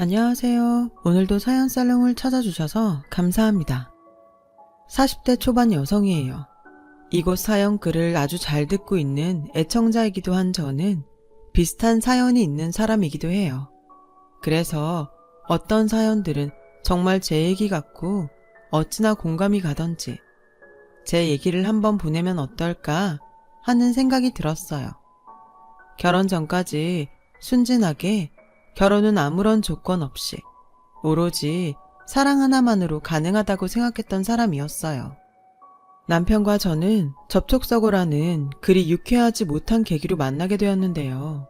안녕하세요. 오늘도 사연 살롱을 찾아주셔서 감사합니다. 40대 초반 여성이에요. 이곳 사연 글을 아주 잘 듣고 있는 애청자이기도 한 저는 비슷한 사연이 있는 사람이기도 해요. 그래서 어떤 사연들은 정말 제 얘기 같고 어찌나 공감이 가던지 제 얘기를 한번 보내면 어떨까 하는 생각이 들었어요. 결혼 전까지 순진하게 결혼은 아무런 조건 없이 오로지 사랑 하나만으로 가능하다고 생각했던 사람이었어요. 남편과 저는 접촉사고라는 그리 유쾌하지 못한 계기로 만나게 되었는데요.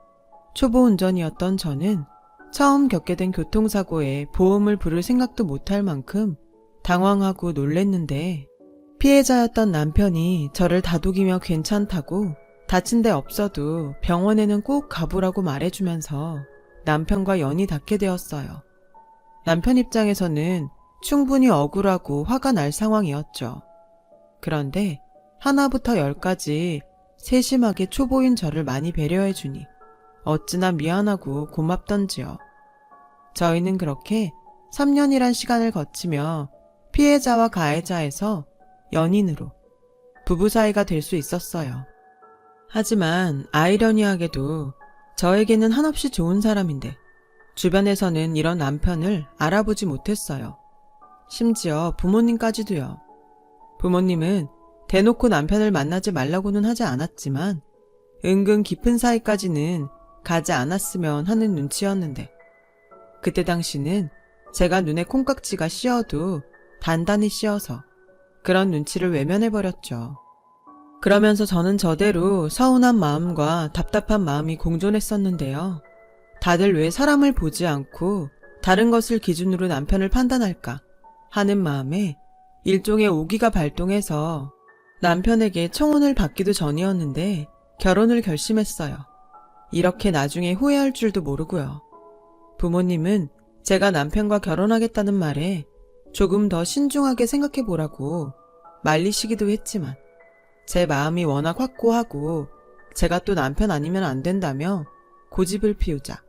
초보 운전이었던 저는 처음 겪게 된 교통사고에 보험을 부를 생각도 못할 만큼 당황하고 놀랬는데 피해자였던 남편이 저를 다독이며 괜찮다고 다친 데 없어도 병원에는 꼭 가보라고 말해주면서 남편과 연이 닿게 되었어요. 남편 입장에서는 충분히 억울하고 화가 날 상황이었죠. 그런데 하나부터 열까지 세심하게 초보인 저를 많이 배려해주니 어찌나 미안하고 고맙던지요. 저희는 그렇게 3년이란 시간을 거치며 피해자와 가해자에서 연인으로 부부 사이가 될 수 있었어요. 하지만 아이러니하게도 저에게는 한없이 좋은 사람인데 주변에서는 이런 남편을 알아보지 못했어요. 심지어 부모님까지도요. 부모님은 대놓고 남편을 만나지 말라고는 하지 않았지만 은근 깊은 사이까지는 가지 않았으면 하는 눈치였는데 그때 당시는 제가 눈에 콩깍지가 씌어도 단단히 씌어서 그런 눈치를 외면해버렸죠. 그러면서 저는 저대로 서운한 마음과 답답한 마음이 공존했었는데요. 다들 왜 사람을 보지 않고 다른 것을 기준으로 남편을 판단할까 하는 마음에 일종의 오기가 발동해서 남편에게 청혼을 받기도 전이었는데 결혼을 결심했어요. 이렇게 나중에 후회할 줄도 모르고요. 부모님은 제가 남편과 결혼하겠다는 말에 조금 더 신중하게 생각해보라고 말리시기도 했지만 제 마음이 워낙 확고하고 제가 또 남편 아니면 안 된다며 고집을 피우자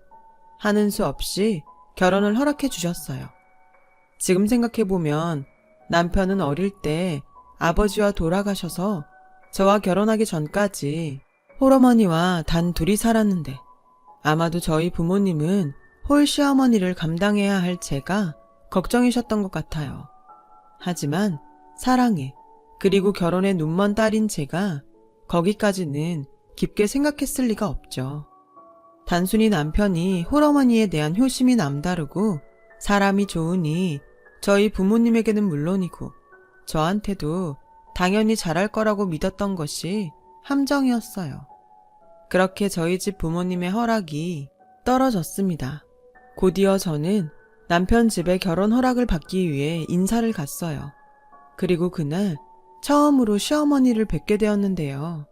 하는 수 없이 결혼을 허락해 주셨어요. 지금 생각해보면 남편은 어릴 때 아버지와 돌아가셔서 저와 결혼하기 전까지 홀어머니와 단 둘이 살았는데 아마도 저희 부모님은 홀 시어머니를 감당해야 할 제가 걱정이셨던 것 같아요. 하지만 사랑에 그리고 결혼에 눈먼 딸인 제가 거기까지는 깊게 생각했을 리가 없죠. 단순히 남편이 홀어머니에 대한 효심이 남다르고 사람이 좋으니 저희 부모님에게는 물론이고 저한테도 당연히 잘할 거라고 믿었던 것이 함정이었어요. 그렇게 저희 집 부모님의 허락이 떨어졌습니다. 곧이어 저는 남편 집에 결혼 허락을 받기 위해 인사를 갔어요. 그리고 그날 처음으로 시어머니를 뵙게 되었는데요.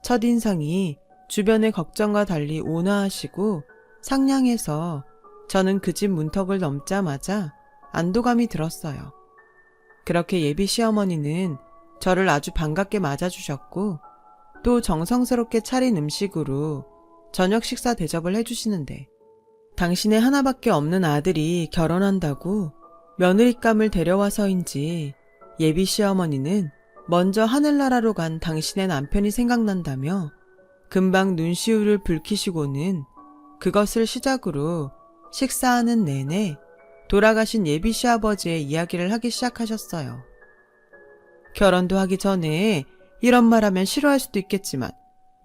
첫인상이 주변의 걱정과 달리 온화하시고 상냥해서 저는 그 집 문턱을 넘자마자 안도감이 들었어요. 그렇게 예비 시어머니는 저를 아주 반갑게 맞아주셨고 또 정성스럽게 차린 음식으로 저녁 식사 대접을 해주시는데 당신의 하나밖에 없는 아들이 결혼한다고 며느리감을 데려와서인지 예비 시어머니는 먼저 하늘나라로 간 당신의 남편이 생각난다며 금방 눈시울을 붉히시고는 그것을 시작으로 식사하는 내내 돌아가신 예비 시아버지의 이야기를 하기 시작하셨어요. 결혼도 하기 전에 이런 말하면 싫어할 수도 있겠지만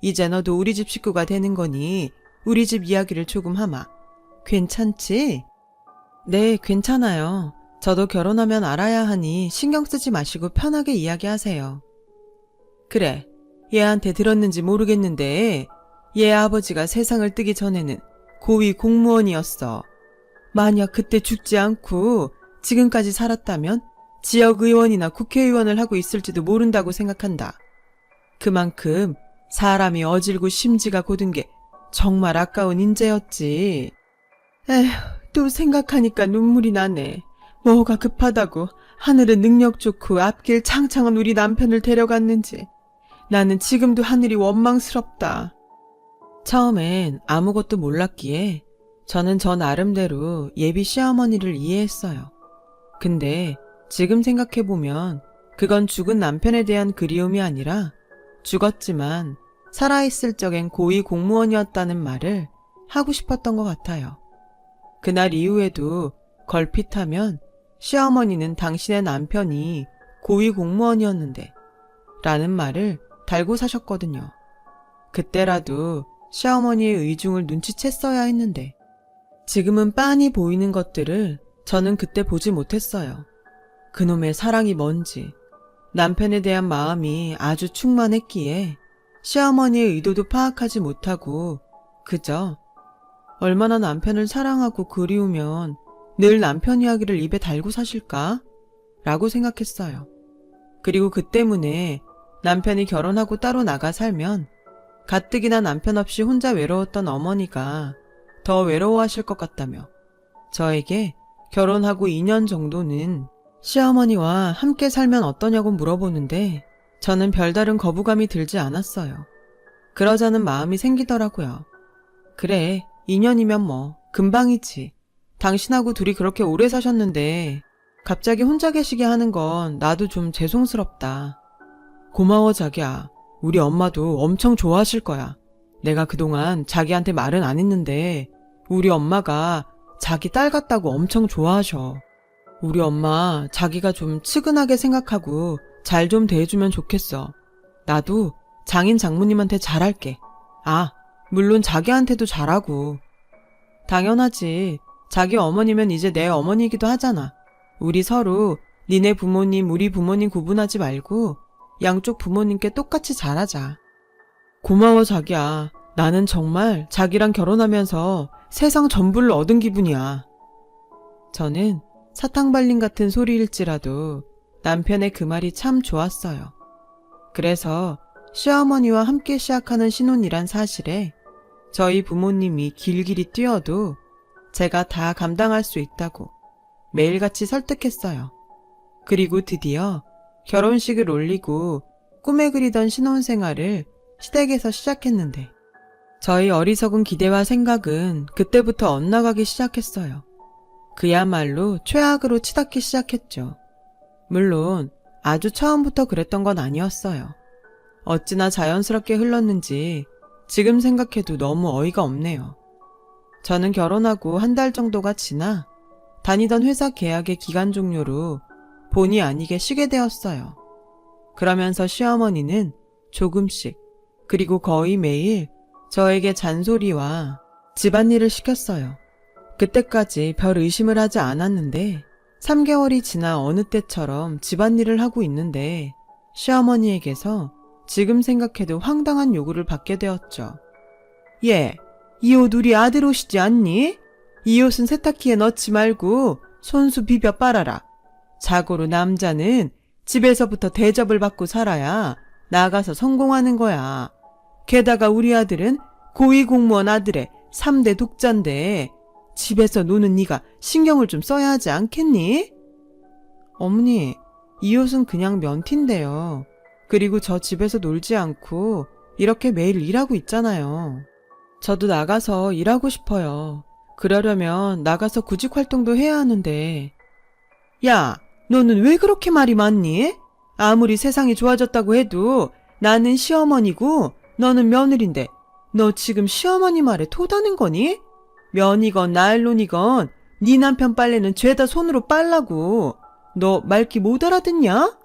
이제 너도 우리 집 식구가 되는 거니 우리 집 이야기를 조금 하마. 괜찮지? 네, 괜찮아요. 저도 결혼하면 알아야 하니 신경 쓰지 마시고 편하게 이야기하세요. 그래, 얘한테 들었는지 모르겠는데 얘 아버지가 세상을 뜨기 전에는 고위 공무원이었어. 만약 그때 죽지 않고 지금까지 살았다면 지역의원이나 국회의원을 하고 있을지도 모른다고 생각한다. 그만큼 사람이 어질고 심지가 고든 게 정말 아까운 인재였지. 에휴, 또 생각하니까 눈물이 나네. 뭐가 급하다고 하늘은 능력 좋고 앞길 창창한 우리 남편을 데려갔는지. 나는 지금도 하늘이 원망스럽다. 처음엔 아무것도 몰랐기에 저는 저 나름대로 예비 시어머니를 이해했어요. 근데 지금 생각해보면 그건 죽은 남편에 대한 그리움이 아니라 죽었지만 살아있을 적엔 고위 공무원이었다는 말을 하고 싶었던 것 같아요. 그날 이후에도 걸핏하면 시어머니는 당신의 남편이 고위 공무원이었는데 라는 말을 달고 사셨거든요. 그때라도 시어머니의 의중을 눈치챘어야 했는데 지금은 빤히 보이는 것들을 저는 그때 보지 못했어요. 그놈의 사랑이 뭔지 남편에 대한 마음이 아주 충만했기에 시어머니의 의도도 파악하지 못하고 그저 얼마나 남편을 사랑하고 그리우면 늘 남편 이야기를 입에 달고 사실까? 라고 생각했어요. 그리고 그 때문에 남편이 결혼하고 따로 나가 살면 가뜩이나 남편 없이 혼자 외로웠던 어머니가 더 외로워하실 것 같다며 저에게 결혼하고 2년 정도는 시어머니와 함께 살면 어떠냐고 물어보는데 저는 별다른 거부감이 들지 않았어요. 그러자는 마음이 생기더라고요. 그래, 2년이면 뭐 금방이지. 당신하고 둘이 그렇게 오래 사셨는데 갑자기 혼자 계시게 하는 건 나도 좀 죄송스럽다. 고마워 자기야. 우리 엄마도 엄청 좋아하실 거야. 내가 그동안 자기한테 말은 안 했는데 우리 엄마가 자기 딸 같다고 엄청 좋아하셔. 우리 엄마 자기가 좀 측은하게 생각하고 잘 좀 대해주면 좋겠어. 나도 장인 장모님한테 잘할게. 아, 물론 자기한테도 잘하고. 당연하지. 자기 어머니면 이제 내 어머니이기도 하잖아. 우리 서로 니네 부모님, 우리 부모님 구분하지 말고 양쪽 부모님께 똑같이 잘하자. 고마워 자기야. 나는 정말 자기랑 결혼하면서 세상 전부를 얻은 기분이야. 저는 사탕 발림 같은 소리일지라도 남편의 그 말이 참 좋았어요. 그래서 시어머니와 함께 시작하는 신혼이란 사실에 저희 부모님이 길길이 뛰어도 제가 다 감당할 수 있다고 매일같이 설득했어요. 그리고 드디어 결혼식을 올리고 꿈에 그리던 신혼생활을 시댁에서 시작했는데 저희 어리석은 기대와 생각은 그때부터 엇나가기 시작했어요. 그야말로 최악으로 치닫기 시작했죠. 물론 아주 처음부터 그랬던 건 아니었어요. 어찌나 자연스럽게 흘렀는지 지금 생각해도 너무 어이가 없네요. 저는 결혼하고 한 달 정도가 지나 다니던 회사 계약의 기간 종료로 본의 아니게 쉬게 되었어요. 그러면서 시어머니는 조금씩 그리고 거의 매일 저에게 잔소리와 집안일을 시켰어요. 그때까지 별 의심을 하지 않았는데 3개월이 지나 어느 때처럼 집안일을 하고 있는데 시어머니에게서 지금 생각해도 황당한 요구를 받게 되었죠. 예, 이 옷 우리 아들 옷이지 않니? 이 옷은 세탁기에 넣지 말고 손수 비벼 빨아라. 자고로 남자는 집에서부터 대접을 받고 살아야 나가서 성공하는 거야. 게다가 우리 아들은 고위공무원 아들의 3대 독자인데 집에서 노는 네가 신경을 좀 써야 하지 않겠니? 어머니, 이 옷은 그냥 면티인데요. 그리고 저 집에서 놀지 않고 이렇게 매일 일하고 있잖아요. 저도 나가서 일하고 싶어요. 그러려면 나가서 구직 활동도 해야 하는데. 야, 너는 왜 그렇게 말이 많니? 아무리 세상이 좋아졌다고 해도 나는 시어머니고 너는 며느린데 너 지금 시어머니 말에 토다는 거니? 면이건 나일론이건 네 남편 빨래는 죄다 손으로 빨라고. 너 말귀 못 알아듣냐?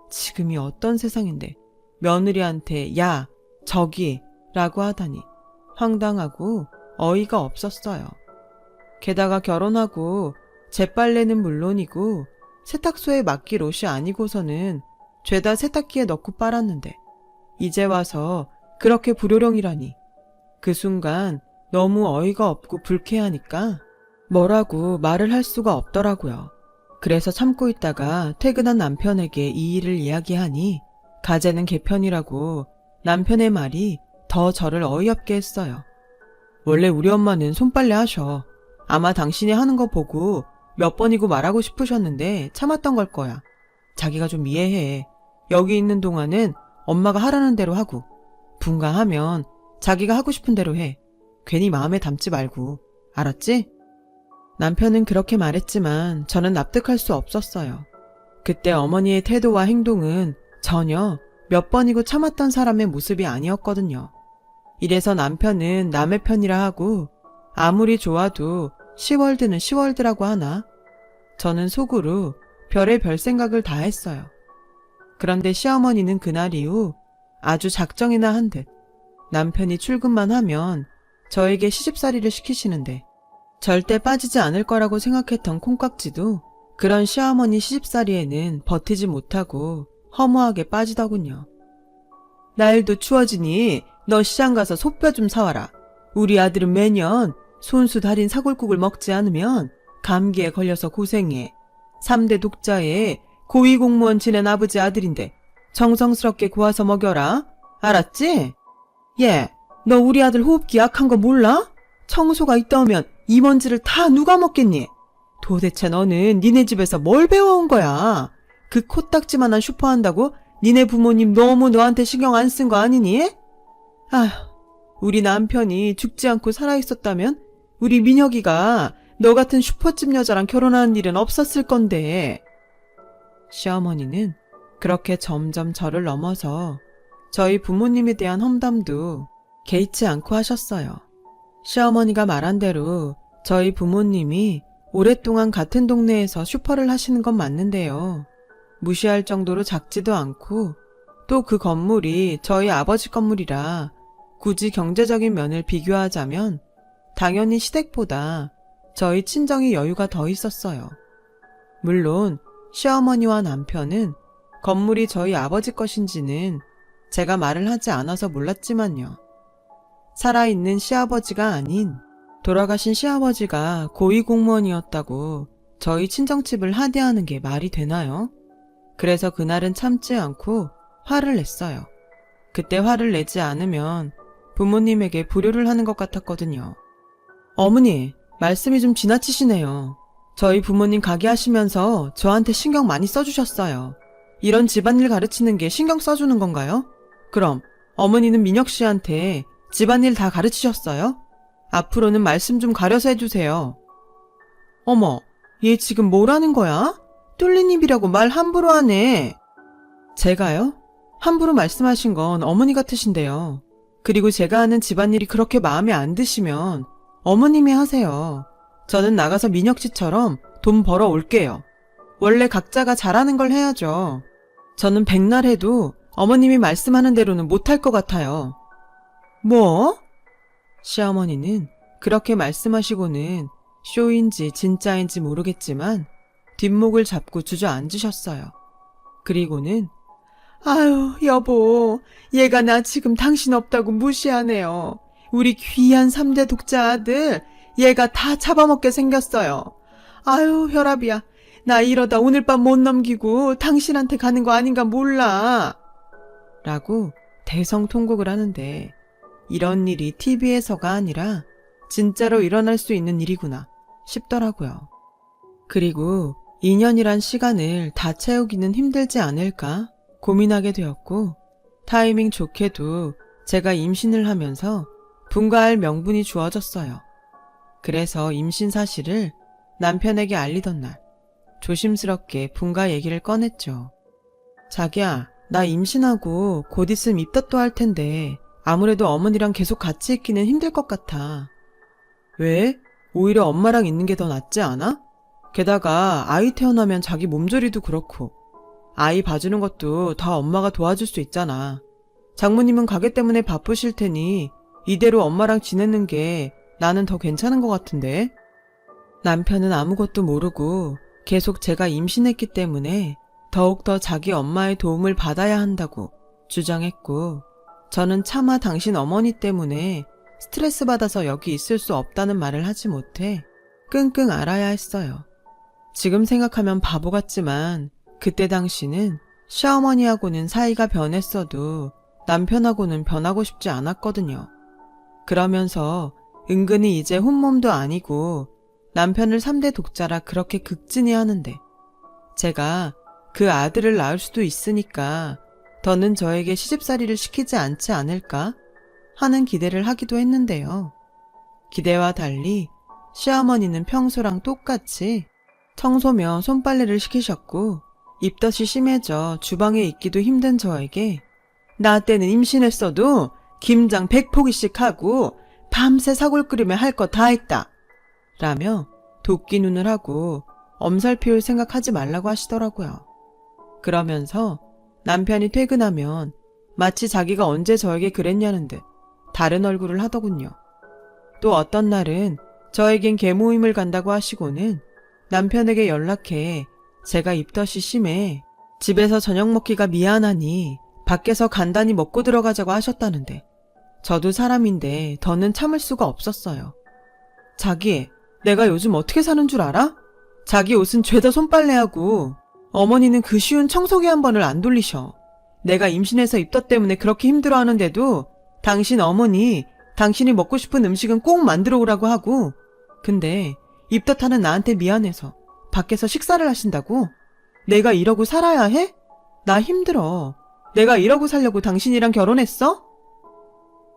지금이 어떤 세상인데 며느리한테 야, 저기 라고 하다니 황당하고 어이가 없었어요. 게다가 결혼하고 제 빨래는 물론이고 세탁소에 맡길 옷이 아니고서는 죄다 세탁기에 넣고 빨았는데 이제 와서 그렇게 불효령이라니. 그 순간 너무 어이가 없고 불쾌하니까 뭐라고 말을 할 수가 없더라고요. 그래서 참고 있다가 퇴근한 남편에게 이 일을 이야기하니 가재는 개편이라고 남편의 말이 더 저를 어이없게 했어요. 원래 우리 엄마는 손빨래 하셔. 아마 당신이 하는 거 보고 몇 번이고 말하고 싶으셨는데 참았던 걸 거야. 자기가 좀 이해해. 여기 있는 동안은 엄마가 하라는 대로 하고 분가하면 자기가 하고 싶은 대로 해. 괜히 마음에 담지 말고. 알았지? 남편은 그렇게 말했지만 저는 납득할 수 없었어요. 그때 어머니의 태도와 행동은 전혀 몇 번이고 참았던 사람의 모습이 아니었거든요. 이래서 남편은 남의 편이라 하고 아무리 좋아도 시월드는 시월드라고 하나? 저는 속으로 별의 생각을 다 했어요. 그런데 시어머니는 그날 이후 아주 작정이나 한 듯 남편이 출근만 하면 저에게 시집살이를 시키시는데 절대 빠지지 않을 거라고 생각했던 콩깍지도 그런 시어머니 시집살이에는 버티지 못하고 허무하게 빠지더군요. 날도 추워지니 너 시장 가서 소뼈 좀 사와라. 우리 아들은 매년 손수 달인 사골국을 먹지 않으면 감기에 걸려서 고생해. 3대 독자에 고위공무원 지낸 아버지 아들인데 정성스럽게 구워서 먹여라. 알았지? 얘, 너 우리 아들 호흡기 약한 거 몰라? 청소가 있다 오면 이 먼지를 다 누가 먹겠니? 도대체 너는 니네 집에서 뭘 배워온 거야? 그 코딱지만한 슈퍼한다고 니네 부모님 너무 너한테 신경 안 쓴 거 아니니? 아휴, 우리 남편이 죽지 않고 살아있었다면 우리 민혁이가 너 같은 슈퍼집 여자랑 결혼하는 일은 없었을 건데. 시어머니는 그렇게 점점 저를 넘어서 저희 부모님에 대한 험담도 개의치 않고 하셨어요. 시어머니가 말한 대로 저희 부모님이 오랫동안 같은 동네에서 슈퍼를 하시는 건 맞는데요. 무시할 정도로 작지도 않고 또 그 건물이 저희 아버지 건물이라 굳이 경제적인 면을 비교하자면 당연히 시댁보다 저희 친정이 여유가 더 있었어요. 물론 시어머니와 남편은 건물이 저희 아버지 것인지는 제가 말을 하지 않아서 몰랐지만요. 살아있는 시아버지가 아닌 돌아가신 시아버지가 고위공무원이었다고 저희 친정집을 하대하는 게 말이 되나요? 그래서 그날은 참지 않고 화를 냈어요. 그때 화를 내지 않으면 부모님에게 불효를 하는 것 같았거든요. 어머니, 말씀이 좀 지나치시네요. 저희 부모님 가게 하시면서 저한테 신경 많이 써주셨어요. 이런 집안일 가르치는 게 신경 써주는 건가요? 그럼 어머니는 민혁 씨한테 집안일 다 가르치셨어요? 앞으로는 말씀 좀 가려서 해주세요. 어머, 얘 지금 뭐라는 거야? 뚫린 입이라고 말 함부로 하네. 제가요? 함부로 말씀하신 건 어머니 같으신데요. 그리고 제가 하는 집안일이 그렇게 마음에 안 드시면 어머님이 하세요. 저는 나가서 민혁 씨처럼 돈 벌어 올게요. 원래 각자가 잘하는 걸 해야죠. 저는 백날 해도 어머님이 말씀하는 대로는 못할 것 같아요. 뭐? 시어머니는 그렇게 말씀하시고는 쇼인지 진짜인지 모르겠지만 뒷목을 잡고 주저앉으셨어요. 그리고는 아유, 여보, 얘가 나 지금 당신 없다고 무시하네요. 우리 귀한 3대 독자 아들, 얘가 다 잡아먹게 생겼어요. 아유, 혈압이야. 나 이러다 오늘 밤 못 넘기고 당신한테 가는 거 아닌가 몰라. 라고 대성통곡을 하는데 이런 일이 TV에서가 아니라 진짜로 일어날 수 있는 일이구나 싶더라고요. 그리고 2년이란 시간을 다 채우기는 힘들지 않을까 고민하게 되었고 타이밍 좋게도 제가 임신을 하면서 분가할 명분이 주어졌어요. 그래서 임신 사실을 남편에게 알리던 날 조심스럽게 분가 얘기를 꺼냈죠. 자기야, 나 임신하고 곧 있으면 입덧도 할 텐데 아무래도 어머니랑 계속 같이 있기는 힘들 것 같아. 왜? 오히려 엄마랑 있는 게 더 낫지 않아? 게다가 아이 태어나면 자기 몸조리도 그렇고 아이 봐주는 것도 다 엄마가 도와줄 수 있잖아. 장모님은 가게 때문에 바쁘실 테니 이대로 엄마랑 지내는 게 나는 더 괜찮은 것 같은데. 남편은 아무것도 모르고 계속 제가 임신했기 때문에 더욱더 자기 엄마의 도움을 받아야 한다고 주장했고 저는 차마 당신 어머니 때문에 스트레스 받아서 여기 있을 수 없다는 말을 하지 못해 끙끙 앓아야 했어요. 지금 생각하면 바보 같지만 그때 당시는 시어머니하고는 사이가 변했어도 남편하고는 변하고 싶지 않았거든요. 그러면서 은근히 이제 혼몸도 아니고 남편을 3대 독자라 그렇게 극진히 하는데 제가 그 아들을 낳을 수도 있으니까 더는 저에게 시집살이를 시키지 않지 않을까 하는 기대를 하기도 했는데요. 기대와 달리 시어머니는 평소랑 똑같이 청소며 손빨래를 시키셨고 입덧이 심해져 주방에 있기도 힘든 저에게 나 때는 임신했어도 김장 100포기씩 하고 밤새 사골 끓이며 할 거 다 했다 라며 도끼 눈을 하고 엄살 피울 생각하지 말라고 하시더라고요. 그러면서 남편이 퇴근하면 마치 자기가 언제 저에게 그랬냐는 듯 다른 얼굴을 하더군요. 또 어떤 날은 저에겐 개모임을 간다고 하시고는 남편에게 연락해 제가 입덧이 심해 집에서 저녁 먹기가 미안하니 밖에서 간단히 먹고 들어가자고 하셨다는데 저도 사람인데 더는 참을 수가 없었어요. 자기, 내가 요즘 어떻게 사는 줄 알아? 자기 옷은 죄다 손빨래하고 어머니는 그 쉬운 청소기 한 번을 안 돌리셔. 내가 임신해서 입덧 때문에 그렇게 힘들어하는데도 당신 어머니, 당신이 먹고 싶은 음식은 꼭 만들어 오라고 하고 근데 입덧하는 나한테 미안해서 밖에서 식사를 하신다고? 내가 이러고 살아야 해? 나 힘들어. 내가 이러고 살려고 당신이랑 결혼했어?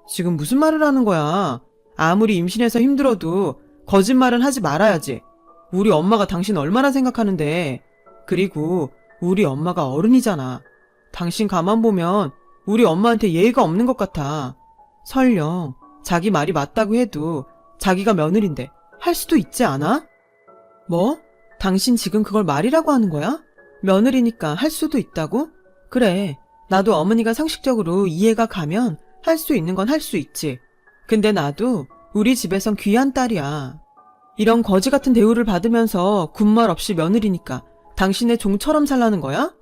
지금 무슨 말을 하는 거야? 아무리 임신해서 힘들어도 거짓말은 하지 말아야지. 우리 엄마가 당신 얼마나 생각하는데. 그리고 우리 엄마가 어른이잖아. 당신 가만 보면 우리 엄마한테 예의가 없는 것 같아. 설령 자기 말이 맞다고 해도 자기가 며느린데 할 수도 있지 않아? 뭐? 당신 지금 그걸 말이라고 하는 거야? 며느리니까 할 수도 있다고? 그래, 나도 어머니가 상식적으로 이해가 가면 할 수 있는 건 할 수 있지. 근데 나도 우리 집에선 귀한 딸이야. 이런 거지 같은 대우를 받으면서 군말 없이 며느리니까 당신의 종처럼 살라는 거야?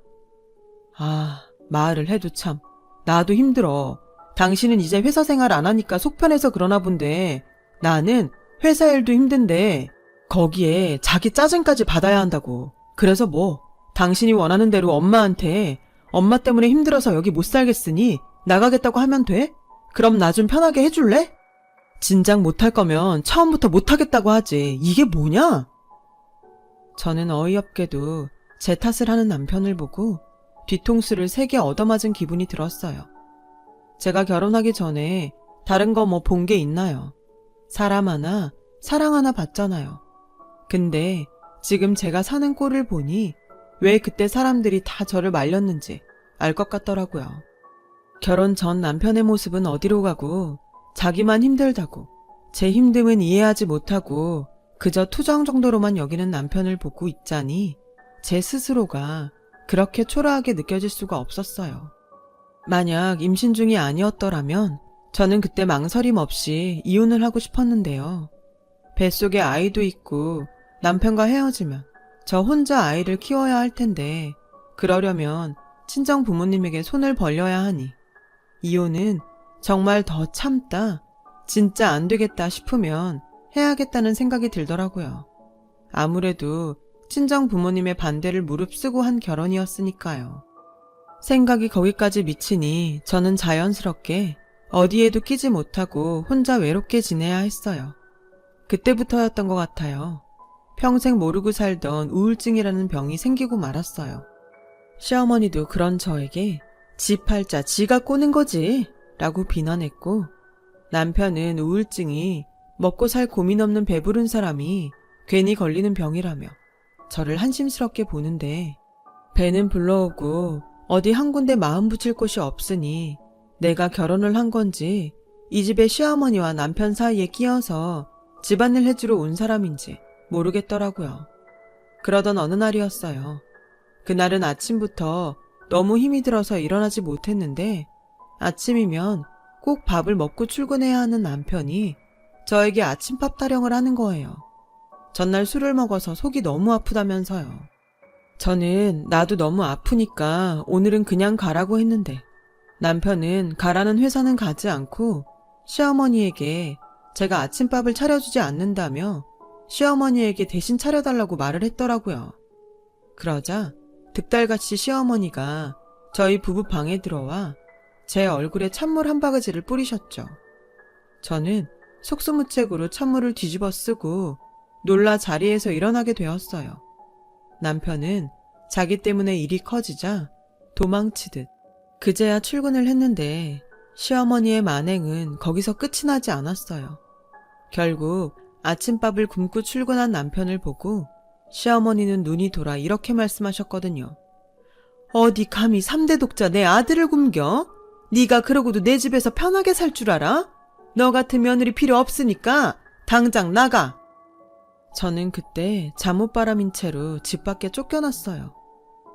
아, 말을 해도 참. 나도 힘들어. 당신은 이제 회사 생활 안 하니까 속 편해서 그러나 본데 나는 회사 일도 힘든데 거기에 자기 짜증까지 받아야 한다고. 그래서 뭐 당신이 원하는 대로 엄마한테 엄마 때문에 힘들어서 여기 못 살겠으니 나가겠다고 하면 돼? 그럼 나 좀 편하게 해줄래? 진작 못할 거면 처음부터 못하겠다고 하지. 이게 뭐냐? 저는 어이없게도 제 탓을 하는 남편을 보고 뒤통수를 세게 얻어맞은 기분이 들었어요. 제가 결혼하기 전에 다른 거 뭐 본 게 있나요? 사람 하나, 사랑 하나 봤잖아요. 근데 지금 제가 사는 꼴을 보니 왜 그때 사람들이 다 저를 말렸는지 알 것 같더라고요. 결혼 전 남편의 모습은 어디로 가고 자기만 힘들다고 제 힘듦은 이해하지 못하고 그저 투정 정도로만 여기는 남편을 보고 있자니 제 스스로가 그렇게 초라하게 느껴질 수가 없었어요. 만약 임신 중이 아니었더라면 저는 그때 망설임 없이 이혼을 하고 싶었는데요. 뱃속에 아이도 있고 남편과 헤어지면 저 혼자 아이를 키워야 할 텐데 그러려면 친정 부모님에게 손을 벌려야 하니 이혼은 정말 더 참다 진짜 안 되겠다 싶으면 해야겠다는 생각이 들더라고요. 아무래도 친정 부모님의 반대를 무릅쓰고 한 결혼이었으니까요. 생각이 거기까지 미치니 저는 자연스럽게 어디에도 끼지 못하고 혼자 외롭게 지내야 했어요. 그때부터였던 것 같아요. 평생 모르고 살던 우울증이라는 병이 생기고 말았어요. 시어머니도 그런 저에게 지 팔자 지가 꼬는 거지 라고 비난했고 남편은 우울증이 먹고 살 고민 없는 배부른 사람이 괜히 걸리는 병이라며 저를 한심스럽게 보는데 배는 불러오고 어디 한 군데 마음 붙일 곳이 없으니 내가 결혼을 한 건지 이 집에 시어머니와 남편 사이에 끼어서 집안일 해주러 온 사람인지 모르겠더라고요. 그러던 어느 날이었어요. 그날은 아침부터 너무 힘이 들어서 일어나지 못했는데 아침이면 꼭 밥을 먹고 출근해야 하는 남편이 저에게 아침밥 타령을 하는 거예요. 전날 술을 먹어서 속이 너무 아프다면서요. 저는 나도 너무 아프니까 오늘은 그냥 가라고 했는데 남편은 가라는 회사는 가지 않고 시어머니에게 제가 아침밥을 차려주지 않는다며 시어머니에게 대신 차려달라고 말을 했더라고요. 그러자 득달같이 시어머니가 저희 부부 방에 들어와 제 얼굴에 찬물 한 바가지를 뿌리셨죠. 저는 속수무책으로 찬물을 뒤집어 쓰고 놀라 자리에서 일어나게 되었어요. 남편은 자기 때문에 일이 커지자 도망치듯 그제야 출근을 했는데 시어머니의 만행은 거기서 끝이 나지 않았어요. 결국 아침밥을 굶고 출근한 남편을 보고 시어머니는 눈이 돌아 이렇게 말씀하셨거든요. 어디 감히 3대 독자 내 아들을 굶겨? 네가 그러고도 내 집에서 편하게 살 줄 알아? 너 같은 며느리 필요 없으니까 당장 나가. 저는 그때 잠옷바람인 채로 집 밖에 쫓겨났어요.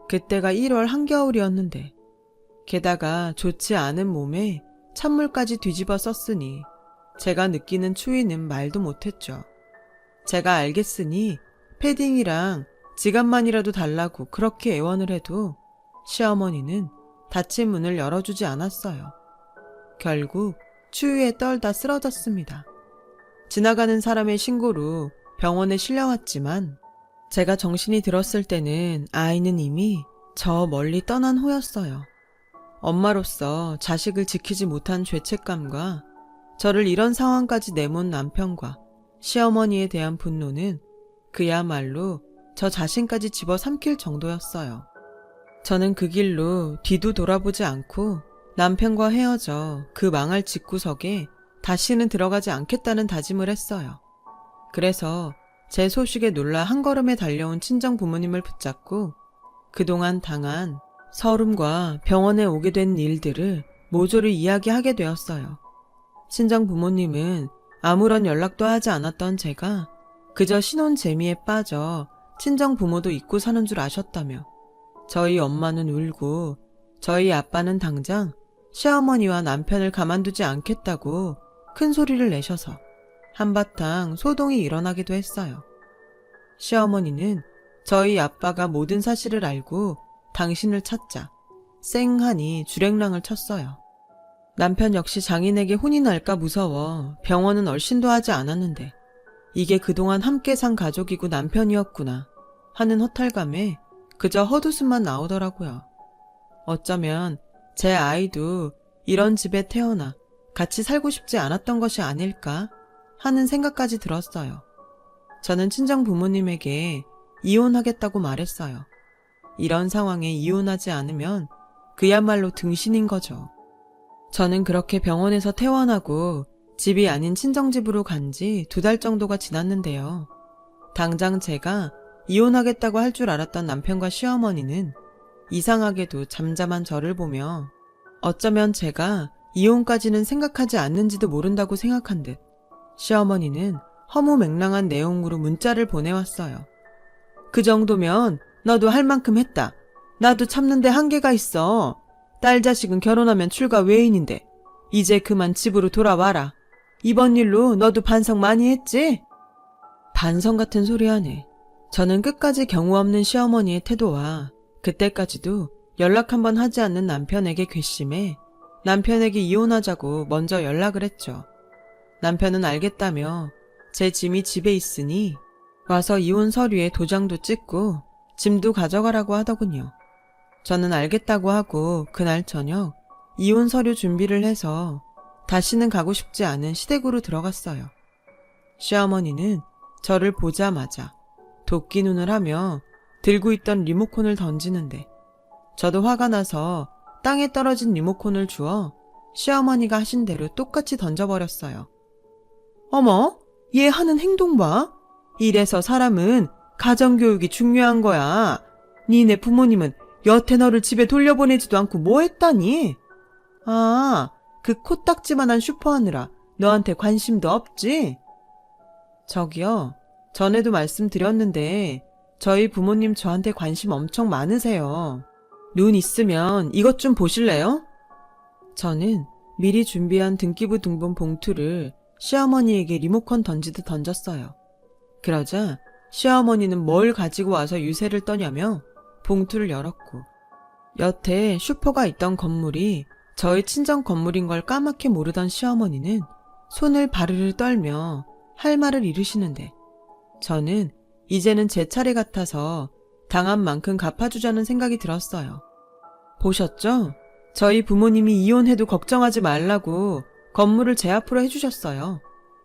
그때가 1월 한겨울이었는데 게다가 좋지 않은 몸에 찬물까지 뒤집어 썼으니 제가 느끼는 추위는 말도 못했죠. 제가 알겠으니 패딩이랑 지갑만이라도 달라고 그렇게 애원을 해도 시어머니는 닫힌 문을 열어주지 않았어요. 결국 추위에 떨다 쓰러졌습니다. 지나가는 사람의 신고로 병원에 실려왔지만 제가 정신이 들었을 때는 아이는 이미 저 멀리 떠난 후였어요. 엄마로서 자식을 지키지 못한 죄책감과 저를 이런 상황까지 내몬 남편과 시어머니에 대한 분노는 그야말로 저 자신까지 집어삼킬 정도였어요. 저는 그 길로 뒤도 돌아보지 않고 남편과 헤어져 그 망할 집구석에 다시는 들어가지 않겠다는 다짐을 했어요. 그래서 제 소식에 놀라 한 걸음에 달려온 친정 부모님을 붙잡고 그동안 당한 서름과 병원에 오게 된 일들을 모조리 이야기하게 되었어요. 친정 부모님은 아무런 연락도 하지 않았던 제가 그저 신혼 재미에 빠져 친정 부모도 잊고 사는 줄 아셨다며 저희 엄마는 울고 저희 아빠는 당장 시어머니와 남편을 가만두지 않겠다고 큰 소리를 내셔서 한바탕 소동이 일어나기도 했어요. 시어머니는 저희 아빠가 모든 사실을 알고 당신을 찾자 쌩하니 주랭랑을 쳤어요. 남편 역시 장인에게 혼이 날까 무서워 병원은 얼씬도 하지 않았는데 이게 그동안 함께 산 가족이고 남편이었구나 하는 허탈감에 그저 헛웃음만 나오더라고요. 어쩌면 제 아이도 이런 집에 태어나 같이 살고 싶지 않았던 것이 아닐까 하는 생각까지 들었어요. 저는 친정 부모님에게 이혼하겠다고 말했어요. 이런 상황에 이혼하지 않으면 그야말로 등신인 거죠. 저는 그렇게 병원에서 퇴원하고 집이 아닌 친정집으로 간 지 2달 정도가 지났는데요. 당장 제가 이혼하겠다고 할 줄 알았던 남편과 시어머니는 이상하게도 잠잠한 저를 보며 어쩌면 제가 이혼까지는 생각하지 않는지도 모른다고 생각한 듯 시어머니는 허무맹랑한 내용으로 문자를 보내왔어요. 그 정도면 너도 할 만큼 했다. 나도 참는데 한계가 있어. 딸 자식은 결혼하면 출가 외인인데 이제 그만 집으로 돌아와라. 이번 일로 너도 반성 많이 했지? 반성 같은 소리 하네. 저는 끝까지 경우 없는 시어머니의 태도와 그때까지도 연락 한번 하지 않는 남편에게 괘씸해 남편에게 이혼하자고 먼저 연락을 했죠. 남편은 알겠다며 제 짐이 집에 있으니 와서 이혼 서류에 도장도 찍고 짐도 가져가라고 하더군요. 저는 알겠다고 하고 그날 저녁 이혼 서류 준비를 해서 다시는 가고 싶지 않은 시댁으로 들어갔어요. 시어머니는 저를 보자마자 도끼 눈을 하며 들고 있던 리모컨을 던지는데 저도 화가 나서 땅에 떨어진 리모컨을 주워 시어머니가 하신 대로 똑같이 던져버렸어요. 어머, 얘 하는 행동 봐. 이래서 사람은 가정교육이 중요한 거야. 니네 부모님은 여태 너를 집에 돌려보내지도 않고 뭐 했다니? 아, 그 코딱지만한 슈퍼 하느라 너한테 관심도 없지? 저기요, 전에도 말씀드렸는데 저희 부모님 저한테 관심 엄청 많으세요. 눈 있으면 이것 좀 보실래요? 저는 미리 준비한 등기부 등본 봉투를 시어머니에게 리모컨 던지듯 던졌어요. 그러자 시어머니는 뭘 가지고 와서 유세를 떠냐며 봉투를 열었고 여태 슈퍼가 있던 건물이 저희 친정 건물인 걸 까맣게 모르던 시어머니는 손을 바르르 떨며 할 말을 잃으시는데 저는 이제는 제 차례 같아서 당한 만큼 갚아주자는 생각이 들었어요. 보셨죠? 저희 부모님이 이혼해도 걱정하지 말라고 건물을 제 앞으로 해주셨어요.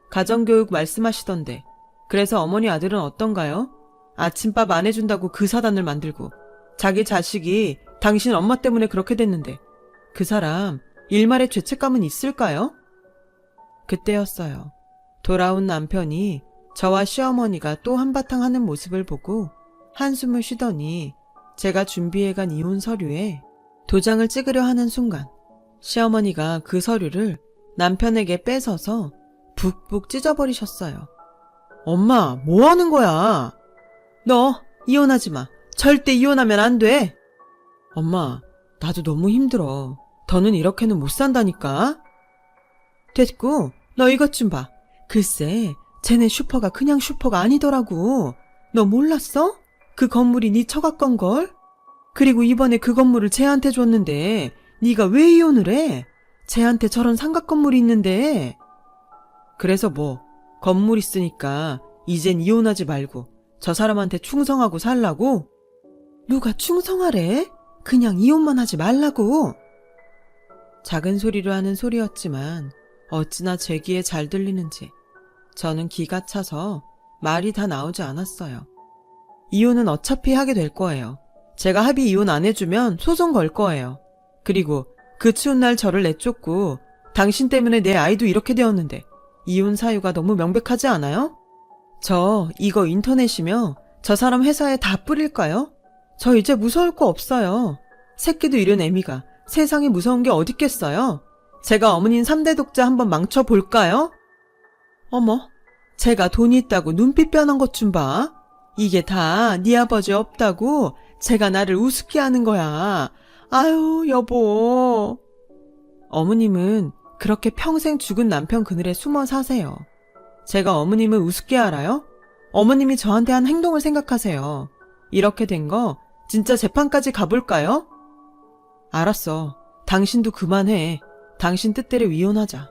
가정교육 말씀하시던데 그래서 어머니 아들은 어떤가요? 아침밥 안 해준다고 그 사단을 만들고 자기 자식이 당신 엄마 때문에 그렇게 됐는데 그 사람 일말의 죄책감은 있을까요? 그때였어요. 돌아온 남편이 저와 시어머니가 또 한바탕 하는 모습을 보고 한숨을 쉬더니 제가 준비해간 이혼 서류에 도장을 찍으려 하는 순간 시어머니가 그 서류를 남편에게 뺏어서 북북 찢어버리셨어요. 엄마, 뭐 하는 거야? 너 이혼하지 마. 절대 이혼하면 안 돼. 엄마, 나도 너무 힘들어. 더는 이렇게는 못 산다니까. 됐고, 너 이것 좀 봐. 글쎄, 쟤네 슈퍼가 그냥 슈퍼가 아니더라고. 너 몰랐어? 그 건물이 네 처갓건걸? 그리고 이번에 그 건물을 쟤한테 줬는데 네가 왜 이혼을 해? 쟤한테 저런 삼각 건물이 있는데. 그래서 뭐 건물 있으니까 이젠 이혼하지 말고 저 사람한테 충성하고 살라고? 누가 충성하래? 그냥 이혼만 하지 말라고. 작은 소리로 하는 소리였지만 어찌나 제 귀에 잘 들리는지 저는 기가 차서 말이 다 나오지 않았어요. 이혼은 어차피 하게 될 거예요. 제가 합의 이혼 안 해주면 소송 걸 거예요. 그리고 그 추운 날 저를 내쫓고 당신 때문에 내 아이도 이렇게 되었는데 이혼 사유가 너무 명백하지 않아요? 저 이거 인터넷이며 저 사람 회사에 다 뿌릴까요? 저 이제 무서울 거 없어요. 새끼도 잃은 애미가 세상에 무서운 게 어딨겠어요? 제가 어머님 3대 독자 한번 망쳐볼까요? 어머, 제가 돈이 있다고 눈빛 변한 것 좀 봐. 이게 다 네 아버지 없다고 제가 나를 우습게 하는 거야. 아유, 여보. 어머님은 그렇게 평생 죽은 남편 그늘에 숨어 사세요. 제가 어머님을 우습게 알아요? 어머님이 저한테 한 행동을 생각하세요. 이렇게 된 거 진짜 재판까지 가볼까요? 알았어. 당신도 그만해. 당신 뜻대로 이혼하자.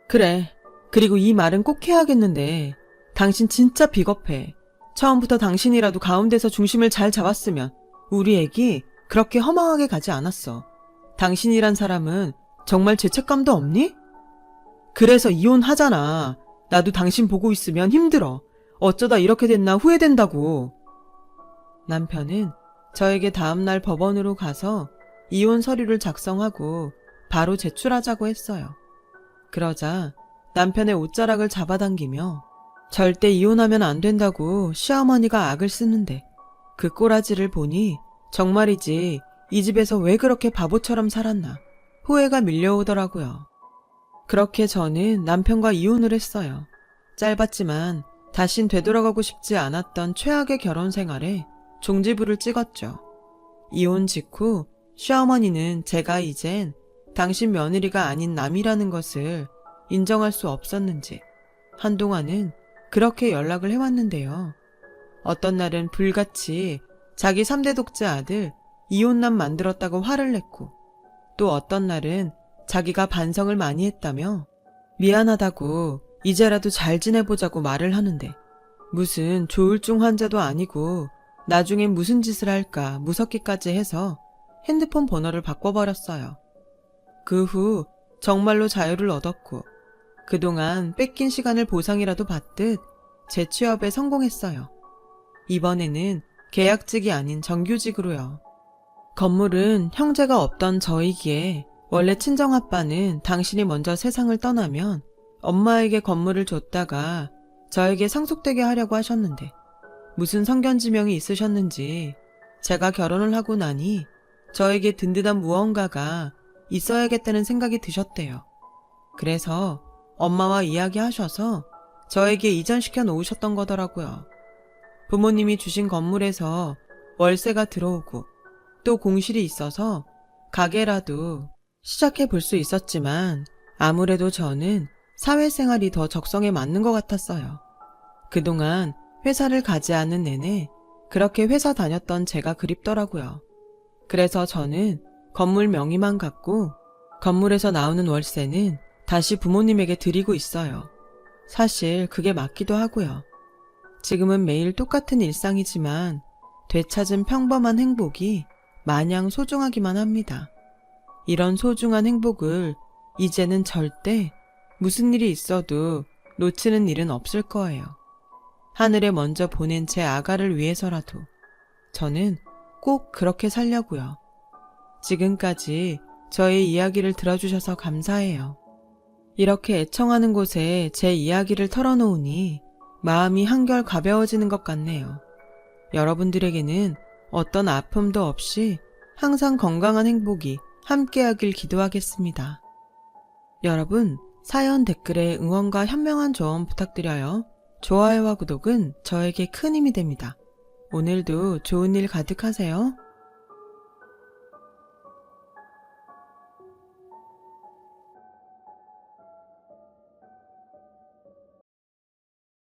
그래. 그리고 이 말은 꼭 해야겠는데 당신 진짜 비겁해. 처음부터 당신이라도 가운데서 중심을 잘 잡았으면 우리 애기 그렇게 허망하게 가지 않았어. 당신이란 사람은 정말 죄책감도 없니? 그래서 이혼하잖아. 나도 당신 보고 있으면 힘들어. 어쩌다 이렇게 됐나 후회된다고. 남편은 저에게 다음날 법원으로 가서 이혼 서류를 작성하고 바로 제출하자고 했어요. 그러자 남편의 옷자락을 잡아당기며 절대 이혼하면 안 된다고 시어머니가 악을 쓰는데 그 꼬라지를 보니 정말이지 이 집에서 왜 그렇게 바보처럼 살았나 후회가 밀려오더라고요. 그렇게 저는 남편과 이혼을 했어요. 짧았지만 다신 되돌아가고 싶지 않았던 최악의 결혼 생활에 종지부를 찍었죠. 이혼 직후 시어머니는 제가 이젠 당신 며느리가 아닌 남이라는 것을 인정할 수 없었는지 한동안은 그렇게 연락을 해왔는데요. 어떤 날은 불같이 자기 3대 독자 아들 이혼남 만들었다고 화를 냈고 또 어떤 날은 자기가 반성을 많이 했다며 미안하다고 이제라도 잘 지내보자고 말을 하는데 무슨 조울증 환자도 아니고 나중엔 무슨 짓을 할까 무섭기까지 해서 핸드폰 번호를 바꿔버렸어요. 그 후 정말로 자유를 얻었고 그동안 뺏긴 시간을 보상이라도 받듯 재취업에 성공했어요. 이번에는 계약직이 아닌 정규직으로요. 건물은 형제가 없던 저이기에 원래 친정아빠는 당신이 먼저 세상을 떠나면 엄마에게 건물을 줬다가 저에게 상속되게 하려고 하셨는데 무슨 성견지명이 있으셨는지 제가 결혼을 하고 나니 저에게 든든한 무언가가 있어야겠다는 생각이 드셨대요. 그래서 엄마와 이야기하셔서 저에게 이전시켜 놓으셨던 거더라고요. 부모님이 주신 건물에서 월세가 들어오고 또 공실이 있어서 가게라도 시작해 볼 수 있었지만 아무래도 저는 사회생활이 더 적성에 맞는 것 같았어요. 그동안 회사를 가지 않는 내내 그렇게 회사 다녔던 제가 그립더라고요. 그래서 저는 건물 명의만 갖고 건물에서 나오는 월세는 다시 부모님에게 드리고 있어요. 사실 그게 맞기도 하고요. 지금은 매일 똑같은 일상이지만 되찾은 평범한 행복이 마냥 소중하기만 합니다. 이런 소중한 행복을 이제는 절대 무슨 일이 있어도 놓치는 일은 없을 거예요. 하늘에 먼저 보낸 제 아가를 위해서라도 저는 꼭 그렇게 살려고요. 지금까지 저의 이야기를 들어주셔서 감사해요. 이렇게 애청하는 곳에 제 이야기를 털어놓으니 마음이 한결 가벼워지는 것 같네요. 여러분들에게는 어떤 아픔도 없이 항상 건강한 행복이 함께하길 기도하겠습니다. 여러분, 사연 댓글에 응원과 현명한 조언 부탁드려요. 좋아요와 구독은 저에게 큰 힘이 됩니다. 오늘도 좋은 일 가득하세요.